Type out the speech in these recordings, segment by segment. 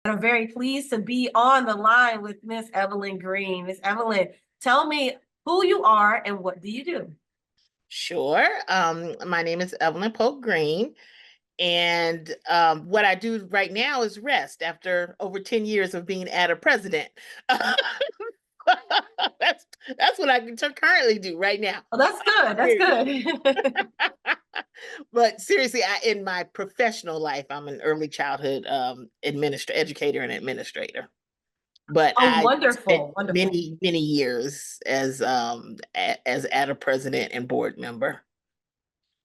I'm very pleased to be on the line with Miss Eveylyn Green. Miss Eveylyn, tell me who you are and what do you do? Sure. My name is Eveylyn Polk Green, and what I do right now is rest after over 10 years of being ADA president. that's that's what I currently do right now. Oh, that's good. That's good. But seriously, in my professional life, I'm an early childhood educator and administrator. But Oh, I spent wonderful, wonderful. many years as as ADA president and board member.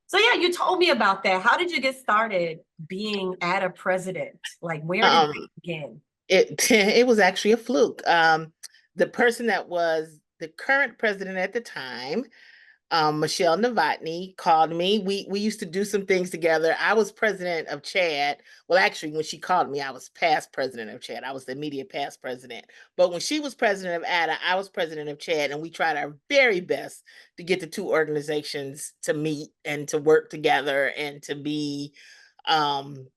So yeah, you told me about that. How did you get started being at a president? Like, where did Um, it begin? it was actually a fluke. The person that was the current president at the time, Michelle Novotny, called me. We used to do some things together. I was president of Chad. Well, actually, when she called me, I was past president of Chad. I was the immediate past president. But when she was president of ADA, I was president of Chad, and we tried our very best to get the two organizations to meet and to work together and to be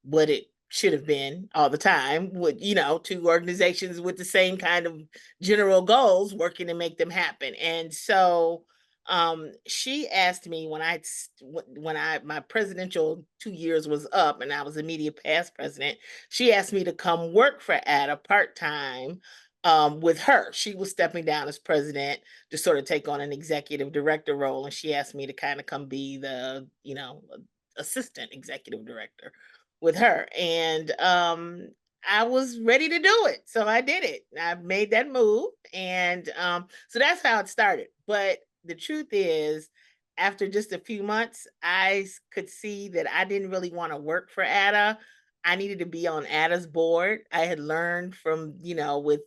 what it should have been all the time, with two organizations with the same kind of general goals working to make them happen. And so she asked me when I my presidential 2 years was up and I was immediate past president. She asked me to come work for ADA part-time with her. She was stepping down as president to sort of take on an executive director role, and she asked me to kind of come be the assistant executive director with her. And I was ready to do it, so I did it. I made that move, and so that's how it started. But the truth is, after just a few months, I could see that I didn't really want to work for ADA. I needed to be on ADA's board. I had learned from, with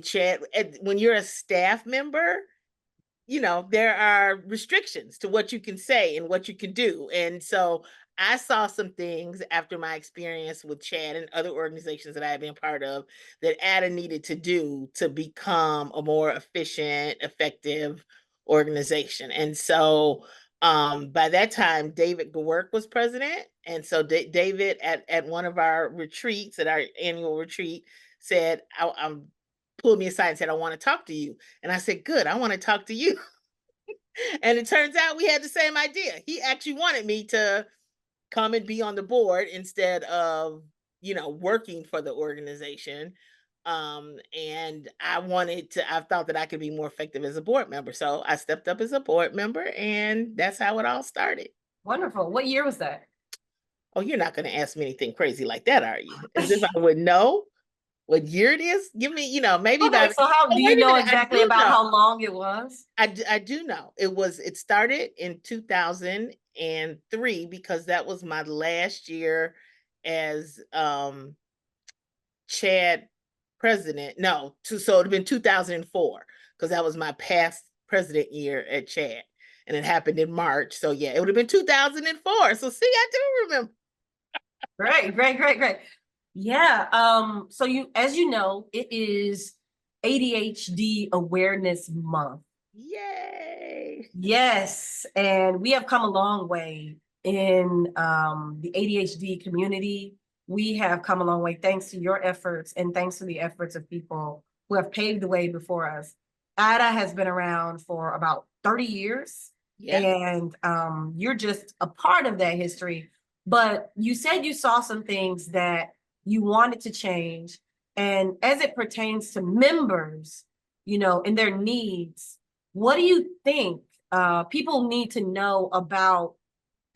Chad, when you're a staff member, there are restrictions to what you can say and what you can do. And so I saw some things after my experience with Chad and other organizations that I have been part of that ADA needed to do to become a more efficient, effective organization. And so by that time, David Gawork was president. And so David at one of our retreats, at our annual retreat, said, I'm pulled me aside and said, I want to talk to you. And I said, good, I want to talk to you. And it turns out we had the same idea. He actually wanted me to come and be on the board instead of, working for the organization. And I thought that I could be more effective as a board member. So I stepped up as a board member, and that's how it all started. Wonderful. What year was that? Oh, you're not going to ask me anything crazy like that, are you? As if I would know what year it is? Give me, maybe Okay, by, so how oh, do you wait a know minute, I exactly do about know. how long it was? I do know. It started in 2003 because that was my last year as Chad president. No, so it would have been 2004 because that was my past president year at Chad. And it happened in March. So yeah, it would have been 2004. So see, I do remember. Great, great, great, great. Yeah. So as you know, it is ADHD Awareness Month. Yay. Yes, and we have come a long way in the ADHD community. We have come a long way thanks to your efforts and thanks to the efforts of people who have paved the way before us. ADA has been around for about 30 years, Yeah. and you're just a part of that history. But you said you saw some things that you wanted to change. And as it pertains to members, and their needs, what do you think people need to know about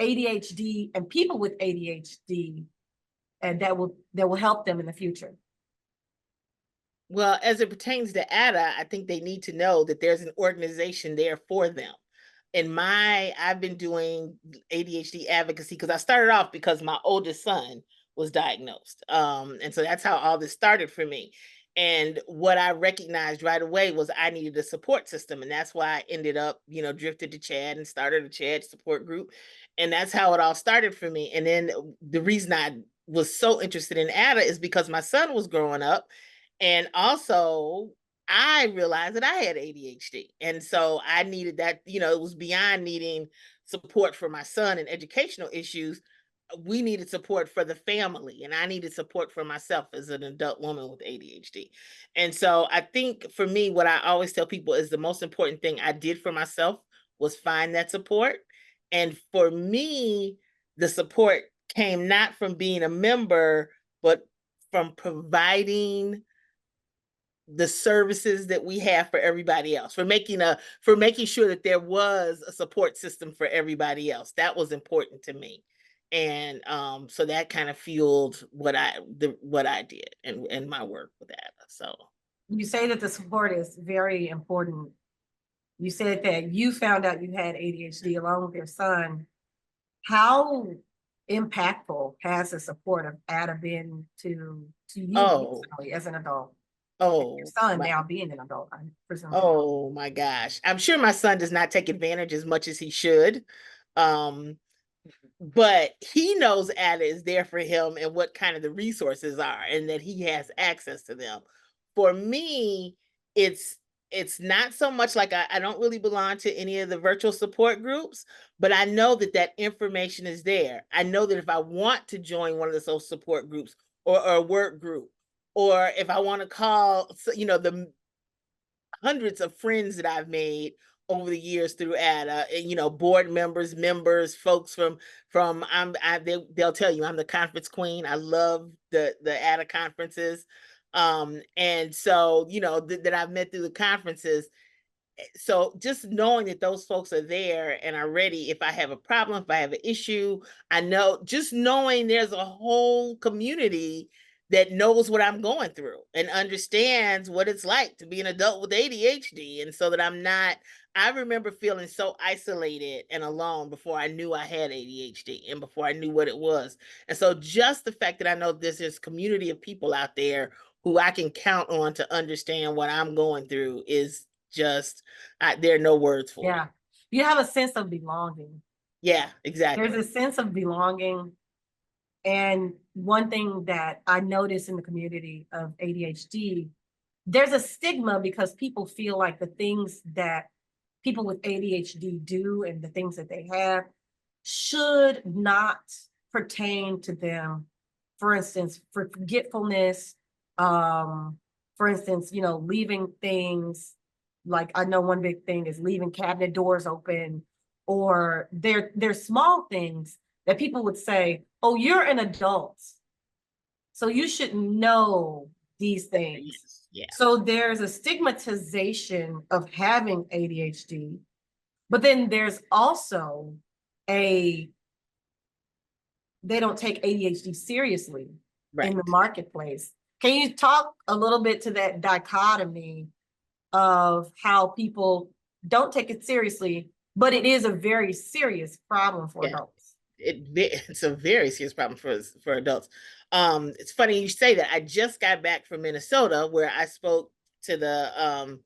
ADHD and people with ADHD, and that will help them in the future? Well, as it pertains to ADA, I think they need to know that there's an organization there for them. I've been doing ADHD advocacy because I started off because my oldest son was diagnosed. And so that's how all this started for me. And what I recognized right away was I needed a support system. And that's why I ended up, drifted to Chad and started a Chad support group. And that's how it all started for me. And then the reason I was so interested in ADA is because my son was growing up, and also I realized that I had ADHD. And so I needed that, it was beyond needing support for my son and educational issues. we needed support for the family, and I needed support for myself as an adult woman with ADHD. And so I think for me, what I always tell people is the most important thing I did for myself was find that support. And for me, the support came not from being a member, but from providing the services that we have for everybody else, for making sure that there was a support system for everybody else. That was important to me. And so that kind of fueled what I did and my work with that. So You say that the support is very important. You said that you found out you had ADHD along with your son. How impactful has the support of Ada been to you oh, personally as an adult? Your oh son my now being an adult, I presume. oh my gosh. I'm sure my son does not take advantage as much as he should. Um but he knows Ada is there for him and what kind of the resources are and that he has access to them. For me, it's it's not so much like I don't really belong to any of the virtual support groups, but I know that that information is there. I know that if I want to join one of the social support groups or a work group, or if I want to call, the hundreds of friends that I've made over the years through ADA, and board members, folks from they'll tell you I'm the conference queen. I love the ADA conferences, and so that I've met through the conferences. So just knowing that those folks are there and are ready if I have a problem, if I have an issue, I know, just knowing there's a whole community that knows what I'm going through and understands what it's like to be an adult with ADHD. And so that I remember feeling so isolated and alone before I knew I had ADHD and before I knew what it was. And so just the fact that I know there's this community of people out there who I can count on to understand what I'm going through is just, there are no words for it. Yeah. You have a sense of belonging. Yeah, There's exactly. a sense of belonging. And one thing that I notice in the community of ADHD, there's a stigma because people feel like the things that people with ADHD do and the things that they have should not pertain to them. For instance, forgetfulness, for instance, leaving things, like I know one big thing is leaving cabinet doors open, or they're small things that people would say, oh, you're an adult, so you should know these things. Yes. Yeah. So there's a stigmatization of having ADHD, but then there's also they don't take ADHD seriously in Right. the marketplace. Can you talk a little bit to that dichotomy of how people don't take it seriously, but it is a very serious problem for Yeah. adults? It's a very serious problem for adults. It's funny you say that. I just got back from Minnesota where I spoke to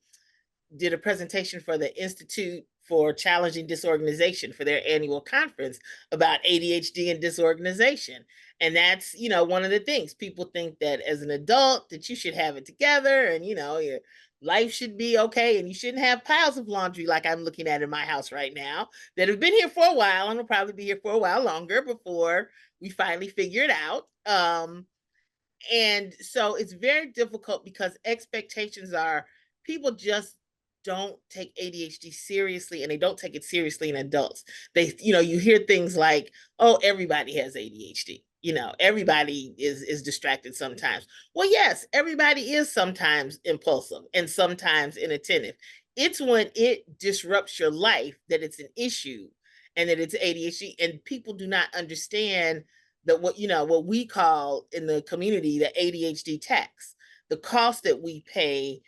did a presentation for the Institute for Challenging Disorganization for their annual conference about ADHD and disorganization. And that's, one of the things people think that as an adult that you should have it together and, your life should be okay and you shouldn't have piles of laundry like I'm looking at in my house right now that have been here for a while and will probably be here for a while longer before we finally figure it out. And so it's very difficult because expectations are people just don't take ADHD seriously and they don't take it seriously in adults. You hear things like, oh, everybody has ADHD. Everybody is distracted sometimes. Well, yes, everybody is sometimes impulsive and sometimes inattentive. It's when it disrupts your life that it's an issue and that it's ADHD, and people do not understand that what we call in the community the ADHD tax, the cost that we pay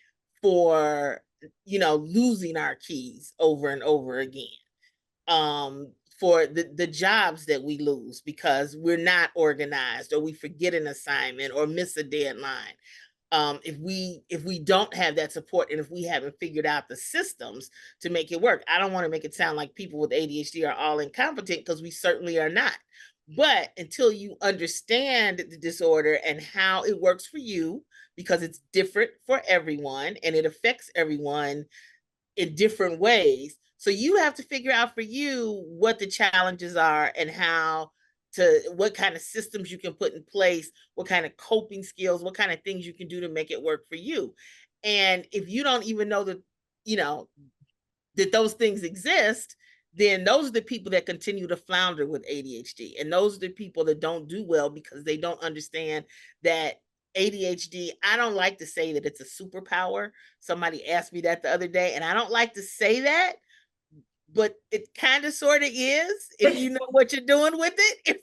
for losing our keys over and over again, for the jobs that we lose because we're not organized or we forget an assignment or miss a deadline. If we don't have that support and if we haven't figured out the systems to make it work, I don't want to make it sound like people with ADHD are all incompetent because we certainly are not. But until you understand the disorder and how it works for you, because it's different for everyone and it affects everyone in different ways. So you have to figure out for you what the challenges are and how to what kind of systems you can put in place, what kind of coping skills, what kind of things you can do to make it work for you. And if you don't even know that, you know, that those things exist, then those are the people that continue to flounder with ADHD. And those are the people that don't do well because they don't understand that ADHD, I don't like to say that it's a superpower. Somebody asked me that the other day, and I don't like to say that, but it kind of sort of is if you know what you're doing with it. If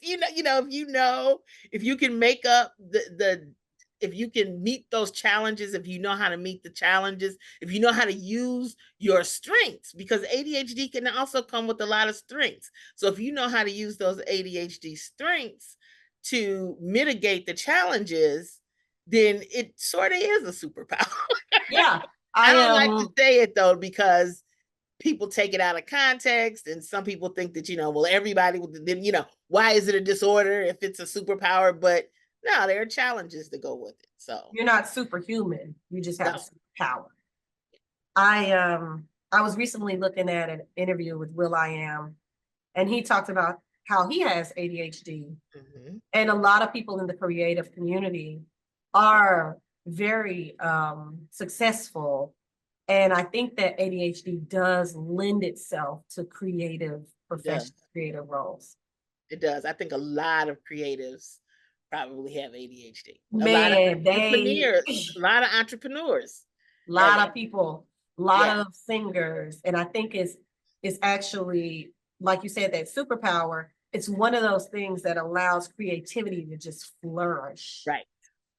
if you can make up if you can meet those challenges, if you know how to meet the challenges, if you know how to use your strengths, because ADHD can also come with a lot of strengths. So if you know how to use those ADHD strengths to mitigate the challenges, then it sort of is a superpower. Yeah, I I don't like to say it though, because people take it out of context, and some people think that, well, everybody then, why is it a disorder if it's a superpower? But no, there are challenges to go with it. So You're not superhuman. You just have no. a superpower. I was recently looking at an interview with will.i.am, and he talked about how he has ADHD. Mm-hmm. And a lot of people in the creative community are very successful. And I think that ADHD does lend itself to creative professions, creative roles. It does. I think a lot of creatives probably have ADHD. A lot of Man, entrepreneurs, a lot of entrepreneurs. lot of people, a lot Yeah. of singers. And I think it's actually, like you said, that superpower. It's one of those things that allows creativity to just flourish. Right.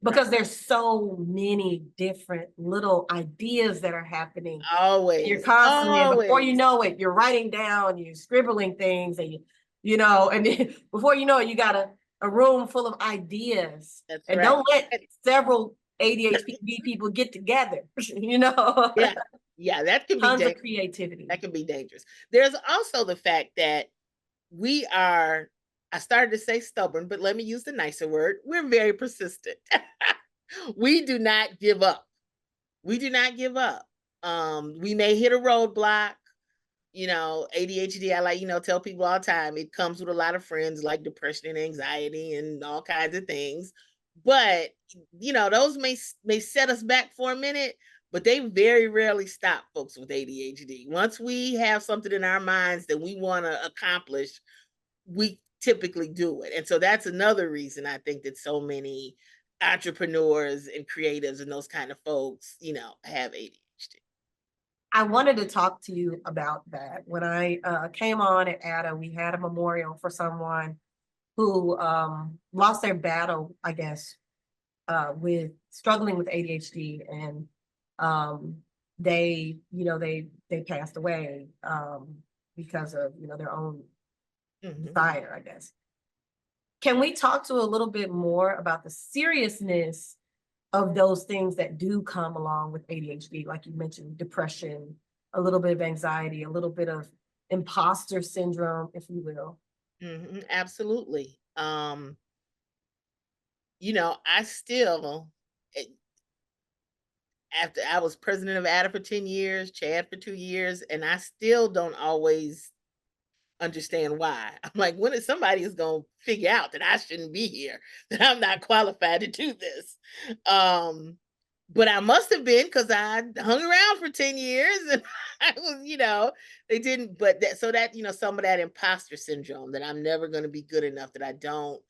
Because there's so many different little ideas that are happening. Always. You're constantly, and before you Always. know it, you're writing down, you're scribbling things, and and then before you know it, you got a room full of ideas. That's And right. don't let several ADHD people get together, Yeah. Yeah, that can be Tons of dangerous. creativity. That can be dangerous. There's also the fact that we are, I started to say stubborn, but let me use the nicer word. We're very persistent. We do not give up. We do not give up. We may hit a roadblock. ADHD, I like, tell people all the time, it comes with a lot of friends like depression and anxiety and all kinds of things. But, those may set us back for a minute, but they very rarely stop folks with ADHD. Once we have something in our minds that we want to accomplish, we typically do it. And so that's another reason I think that so many entrepreneurs and creatives and those kind of folks, have ADHD. I wanted to talk to you about that. When I came on at ADA, we had a memorial for someone who lost their battle, I guess, with struggling with ADHD, and they passed away because of their own desire, I guess. Can we talk to a little bit more about the seriousness of those things that do come along with ADHD, like you mentioned, depression, a little bit of anxiety, a little bit of imposter syndrome, if you will? Absolutely. I still, eh, after I was president of ADA for 10 years, Chad for 2 years, and I still don't always understand why. I'm like, when is somebody is going to figure out that I shouldn't be here, that I'm not qualified to do this? But I must have been, because I hung around for 10 years and I was, they didn't, but some of that imposter syndrome, that I'm never going to be good enough, that I don't,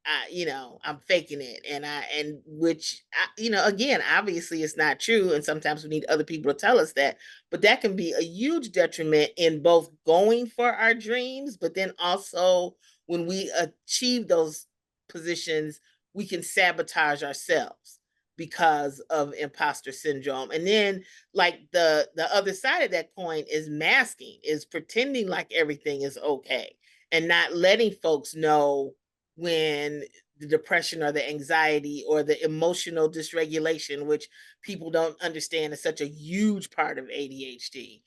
I'm faking it. And which, again, obviously it's not true. And sometimes we need other people to tell us that, but that can be a huge detriment in both going for our dreams, but then also when we achieve those positions, we can sabotage ourselves because of imposter syndrome. And then, like, the other side of that coin is masking, is pretending like everything is okay and not letting folks know when the depression or the anxiety or the emotional dysregulation, which people don't understand is such a huge part of ADHD.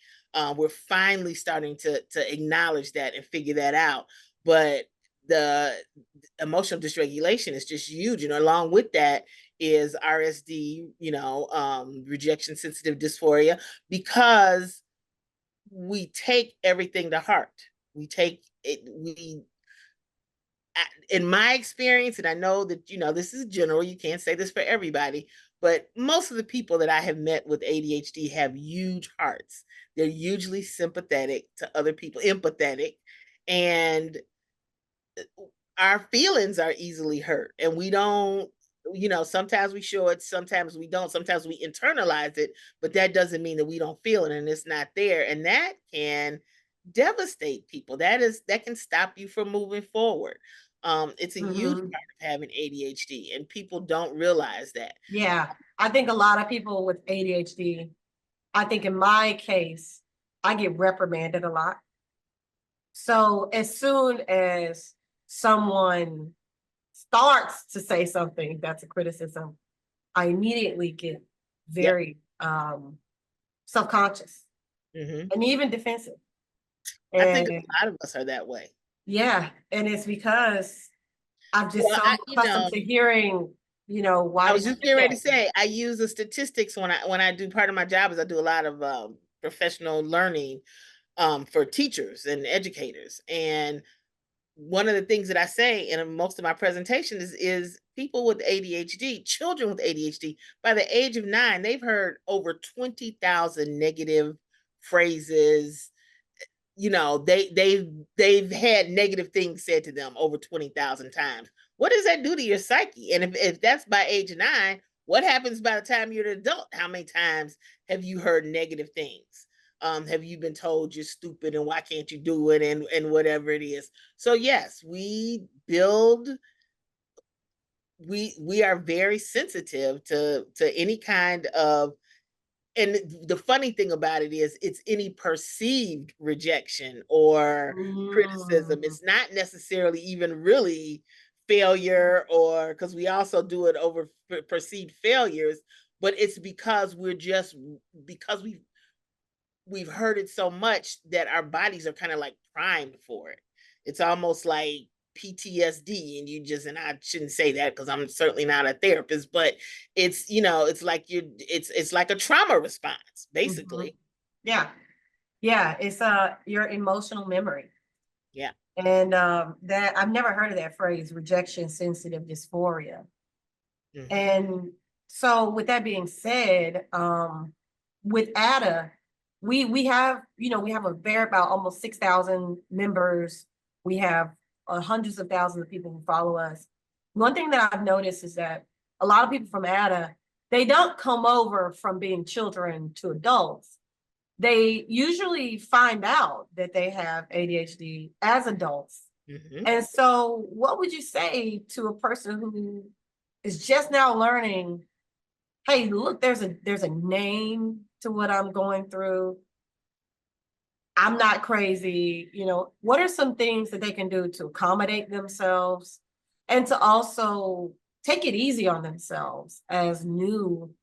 We're finally starting to acknowledge that and figure that out. But the emotional dysregulation is just huge. Along with that is RSD, rejection sensitive dysphoria, because we take everything to heart. We take it, in my experience, and I know that, this is general, you can't say this for everybody, but most of the people that I have met with ADHD have huge hearts. They're hugely sympathetic to other people, empathetic, and our feelings are easily hurt. And we don't, sometimes we show it, sometimes we don't, sometimes we internalize it, but that doesn't mean that we don't feel it and it's not there. And that can devastate people. That can stop you from moving forward. It's a huge Mhm. part of having ADHD, and people don't realize that. Yeah, I think a lot of people with ADHD, I think in my case, I get reprimanded a lot. So as soon as someone starts to say something that's a criticism, I immediately get Yep. very self-conscious Hmm. and even defensive. I think a And lot of us are that way. yeah, and it's because I'm just Well, so accustomed to hearing, why I did was you just do getting ready that? to say, I use the statistics when I do, part of my job is I do a lot of professional learning for teachers and educators. And one of the things that I say in most of my presentations is people with ADHD, children with ADHD, by the age of 9, they've heard over 20,000 negative phrases. They've had negative things said to them over 20,000 times. What does that do to your psyche? And if that's by age 9, what happens by the time you're an adult? How many times have you heard negative things? Have you been told you're stupid and why can't you do it, and whatever it is? So yes, we are very sensitive to any kind of, and the funny thing about it is it's any perceived rejection or criticism. Mm, It's not necessarily even really failure, or because we also do it over perceived failures, but it's because we've heard it so much that our bodies are kind of like primed for it. It's almost like PTSD, and and I shouldn't say that because I'm certainly not a therapist, but it's like it's like a trauma response, mhm. basically. Yeah, yeah, it's your emotional memory. Yeah. And that I've never heard of that phrase, rejection sensitive dysphoria. Hmm. And so with that being said, with ADA, we have, we have a very about almost 6,000 members. We have hundreds of thousands of people who follow us. One thing that I've noticed is that a lot of people from ADA, they don't come over from being children to adults. They usually find out that they have ADHD as adults. Hmm. And so what would you say to a person who is just now learning, hey, look, there's a name to what I'm going through. I'm not crazy. What are some things that they can do to accommodate themselves and to also take it easy on themselves as new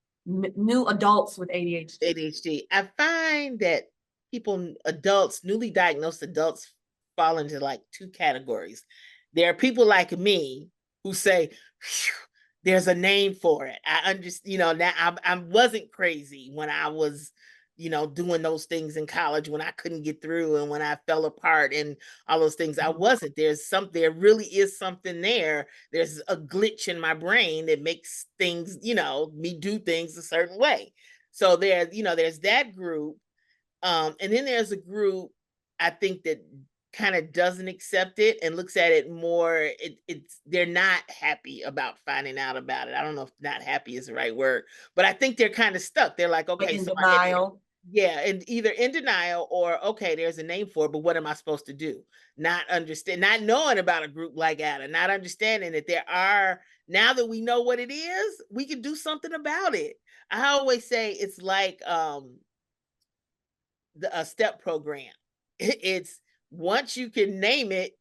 adults with ADHD? ADHD. I find that adults, newly diagnosed adults, fall into like two categories. There are people like me who say, there's a name for it. I understand, now I wasn't crazy when I was, doing those things in college, when I couldn't get through and when I fell apart and all those things. I wasn't. There really is something there. There's a glitch in my brain that makes things, me do things a certain way. So there's that group. And then there's a group, I think, that kind of doesn't accept it and looks at it more. They're not happy about finding out about it. I don't know if not happy is the right word, but I think they're kind of stuck. They're like, Like okay, in so denial. yeah, and either in denial or okay, there's a name for it, but what am I supposed to do? Not knowing about a group like ADA, not understanding that there are, now that we know what it is, we can do something about it. I always say it's like a step program. It's once you can name it,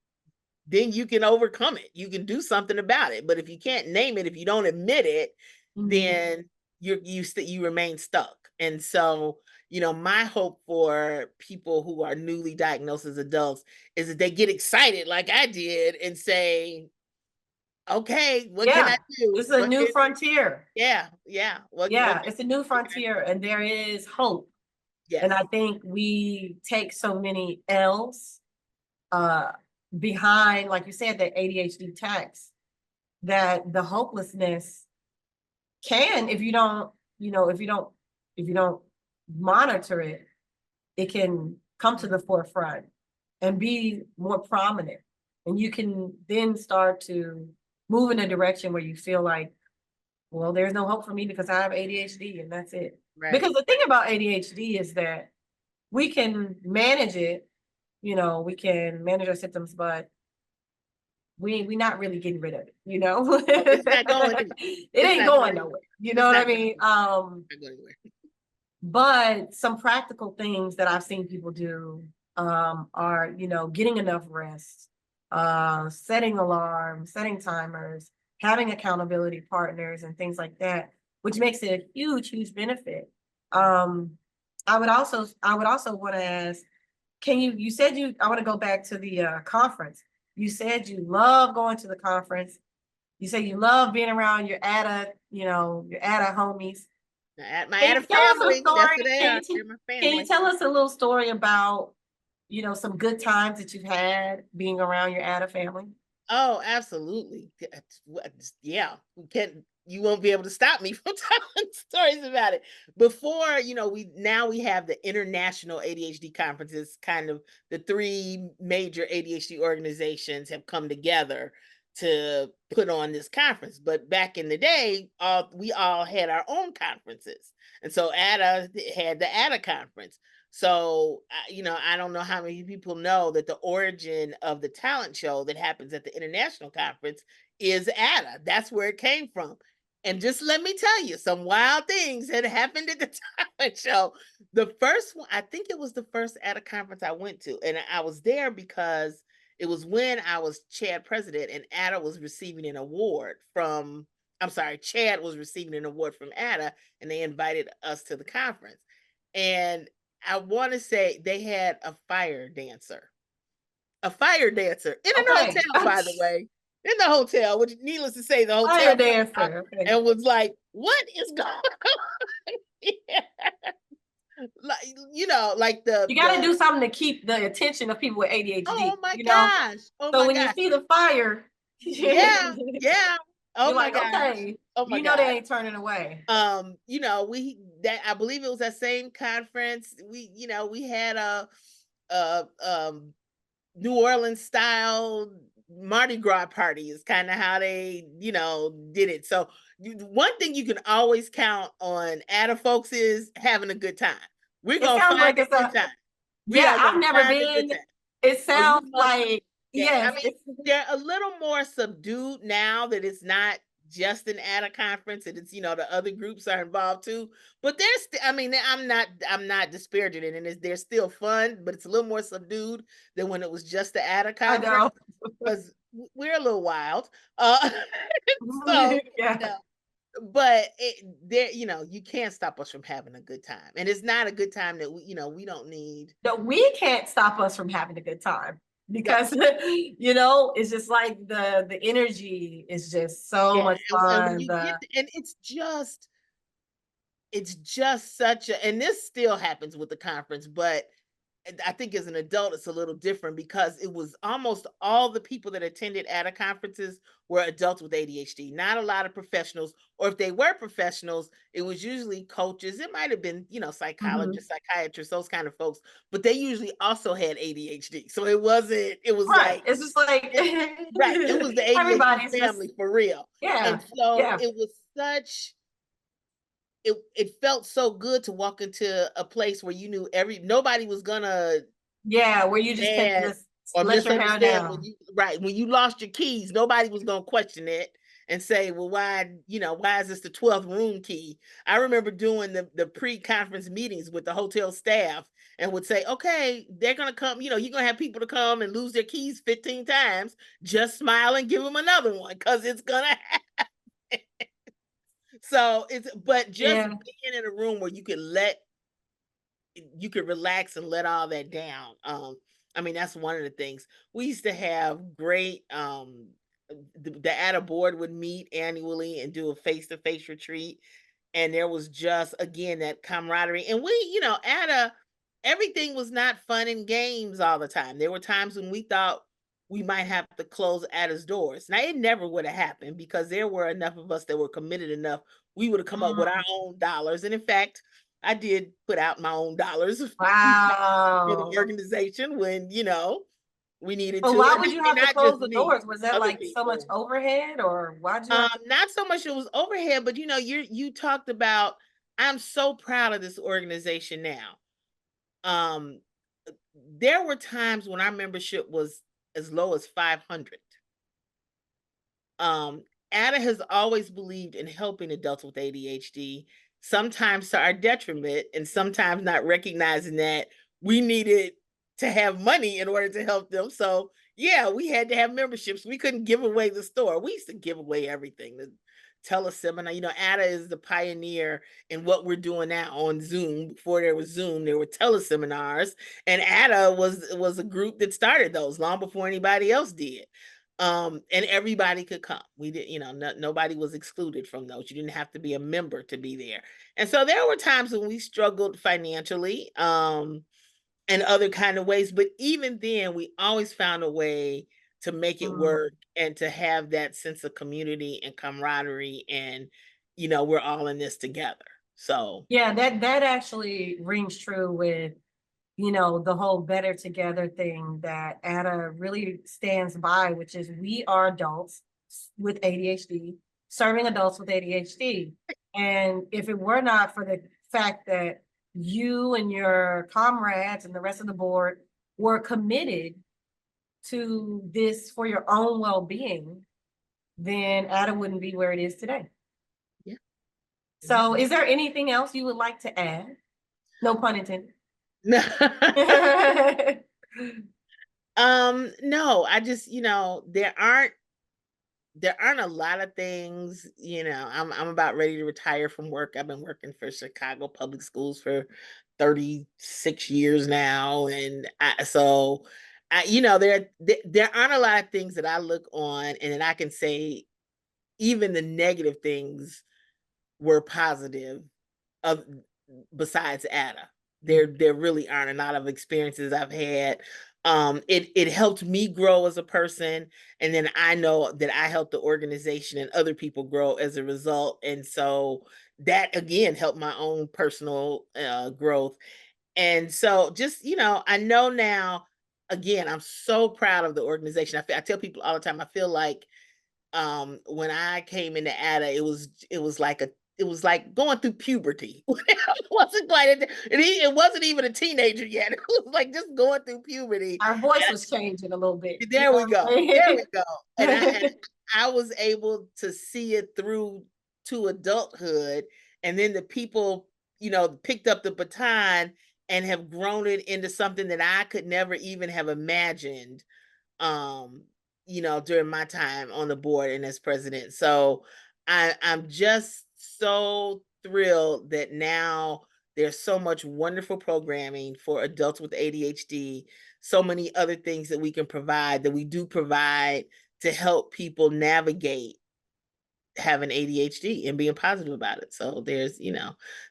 then you can overcome it. You can do something about it. But if you can't name it, if you don't admit it, Mhm. then you remain stuck. And so, my hope for people who are newly diagnosed as adults is that they get excited like I did and say, okay, what can I Yeah, do? this is a new frontier. Yeah, yeah. Yeah, it's a new frontier and there is hope. And Yes. I think we take so many L's, uh, behind, like you said, that ADHD text, that the hopelessness can, if you don't, if you don't monitor it, it can come to the forefront and be more prominent. And you can then start to move in a direction where you feel like, well, there's no hope for me because I have ADHD and that's it. Right. Because the thing about ADHD is that we can manage it, we can manage our symptoms, but we're not really getting rid of it, It's not going anywhere. it It's ain't not going going anywhere. nowhere. You know It's what I not going mean? anywhere. But some practical things that I've seen people do are, getting enough rest, setting alarms, setting timers, having accountability partners and things like that, which makes it a huge, huge benefit. Um, I would also want to ask, you said I want to go back to the conference. You said you love going to the conference. You say you love being around your ADA homies. My Can Ada you tell us a family, that's story? who they Can are. you They're my can you family. tell us a little story about, some good times that you've had being around your ADA family? Oh, absolutely. Yeah. You won't be able to stop me from telling stories about it. Before, we have the international ADHD conferences, kind of the three major ADHD organizations have come together to put on this conference. But back in the day, we all had our own conferences. And so ADA had the ADA conference. So, I don't know how many people know that the origin of the talent show that happens at the international conference is ADA. That's where it came from. And just let me tell you, some wild things had happened at the talent show. The first one, I think it was the first ADA conference I went to. And I was there because it was when I was Chad president and ADA was receiving an award from, I'm sorry, Chad was receiving an award from ADA and they invited us to the conference. And I want to say they had a fire dancer in an Okay. hotel, by the way, in the hotel, which needless to say, the Fire hotel dancer. Okay. and was like, what is going on here? Like, like You got to do something to keep the attention of people with oh ADHD, my gosh. Oh So my when you gosh. see the fire, Yeah. Yeah. Oh you're my like, gosh. okay, Oh my they gosh. ain't turning away. We that I believe it was that same conference. We had a New Orleans style Mardi Gras party is kind of how they, did it. So one thing you can always count on ADA folks is having a good time. We're It gonna sounds find like it's a good a, time. We yeah, are I've gonna never find a good been. time. It Oh, you sounds must. like, Yeah, I yes, mean, they're a little more subdued now that it's not just an ADA conference and it's, the other groups are involved too. But I mean, I'm not disparaging it, and they're still fun, but it's a little more subdued than when it was just the ADA I conference know. because we're a little wild. Uh, so, you Yeah. know, but you can't stop us from having a good time, and it's not a good time that we don't need. No, we can't stop us from having a good time No, because it's just like the energy is just so yeah, much and when fun. you get, and it's just such a, and this still happens with the conference, but I think as an adult, it's a little different because it was almost all the people that attended ADA conferences were adults with ADHD, not a lot of professionals, or if they were professionals, it was usually coaches. It might have been, Mhm. psychologists, psychiatrists, those kind of folks, but they usually also had ADHD. So it was Right. like, It's just like right, it was the ADHD everybody's just, family for real. yeah, And so yeah, it was such it felt so good to walk into a place where you knew nobody was gonna yeah, where you just can mad just or let your hair misunderstand down. when you lost your keys, nobody was gonna question it and say, well, why is this the 12th room key? I remember doing the pre-conference meetings with the hotel staff and would say, okay, they're gonna come, you're gonna have people to come and lose their keys 15 times. Just smile and give them another one because it's gonna happen. So but just Yeah. being in a room where you could relax and let all that down. I mean, that's one of the things. We used to have great the ADA board would meet annually and do a face-to-face retreat. And there was just again that camaraderie. And ADA, everything was not fun and games all the time. There were times when we thought we might have to close Ada's doors. Now, it never would have happened because there were enough of us that were committed enough. We would have come up with our Mm, own dollars. And in fact, I did put out my own dollars for the wow. organization when, we needed So to. why And would you and have to not just close the me, doors? Was that other like so much people. overhead, or why'd you have to? Not so much it was overhead, but you talked about, I'm so proud of this organization now. Um, there were times when our membership was as low as 500. Um, Ada has always believed in helping adults with ADHD, sometimes to our detriment, and sometimes not recognizing that we needed to have money in order to help them. So, yeah, we had to have memberships. We couldn't give away the store. We used to give away everything. The teleseminar, Ada is the pioneer in what we're doing now on Zoom. Before there was Zoom, there were teleseminars, and Ada was a group that started those long before anybody else did. And everybody could come. We did, nobody was excluded from those. You didn't have to be a member to be there. And so there were times when we struggled financially, and other kind of ways, but even then we always found a way to make it Mm. work and to have that sense of community and camaraderie, and we're all in this together. So Yeah, that actually rings true with, the whole better together thing that ADA really stands by, which is we are adults with ADHD, serving adults with ADHD. And if it were not for the fact that you and your comrades and the rest of the board were committed to this for your own well-being, then ADA wouldn't be where it is today. yeah. So is there anything else you would like to add? No pun intended. No, I just, there aren't a lot of things, I'm about ready to retire from work. I've been working for Chicago Public Schools for 36 years now. And there aren't a lot of things that I look on and that I can say even the negative things were positive of besides Ada. There really aren't a lot of experiences I've had. It helped me grow as a person, and then I know that I helped the organization and other people grow as a result. And so that again helped my own personal growth. And so just, I know now, again, I'm so proud of the organization. I tell people all the time, I feel like when I came into ADA, it was like going through puberty. It wasn't quite it wasn't even a teenager yet. It was like just going through puberty. Our voice was changing a little bit. You There know we what go. I'm There we saying? go. And I was able to see it through to adulthood, and then the people, picked up the baton and have grown it into something that I could never even have imagined, um, during my time on the board and as president. So I'm just so thrilled that now there's so much wonderful programming for adults with ADHD, so many other things that we can provide, that we do provide to help people navigate having ADHD and being positive about it. So there's,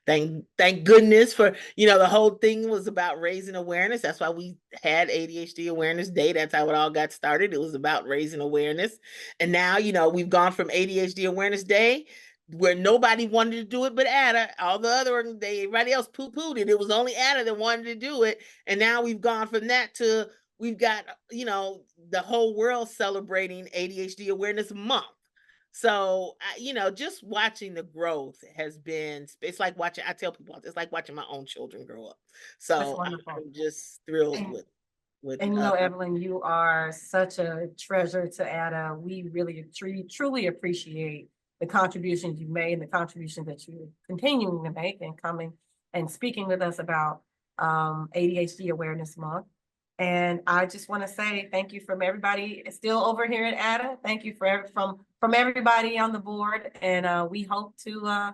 thank goodness for, the whole thing was about raising awareness. That's why we had ADHD Awareness Day. That's how it all got started. It was about raising awareness. And now, we've gone from ADHD Awareness Day where nobody wanted to do it but Ada. All the other everybody else poo-pooed it. It was only Ada that wanted to do it. And now we've gone from that to we've got, the whole world celebrating ADHD Awareness Month. So, just watching the growth has been, it's like watching, I tell people, it's like watching my own children grow up. That's So wonderful. I'm just thrilled And, with, and Eveylyn, you are such a treasure to ADA. We really truly appreciate the contributions you made and the contributions that you're continuing to make and coming and speaking with us about ADHD Awareness Month. And I just want to say thank you from everybody still over here at ADA. Thank you from everybody on the board. And we hope to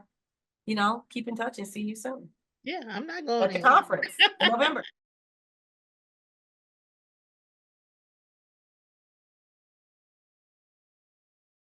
keep in touch and see you soon yeah, I'm not going at the anywhere. conference in November.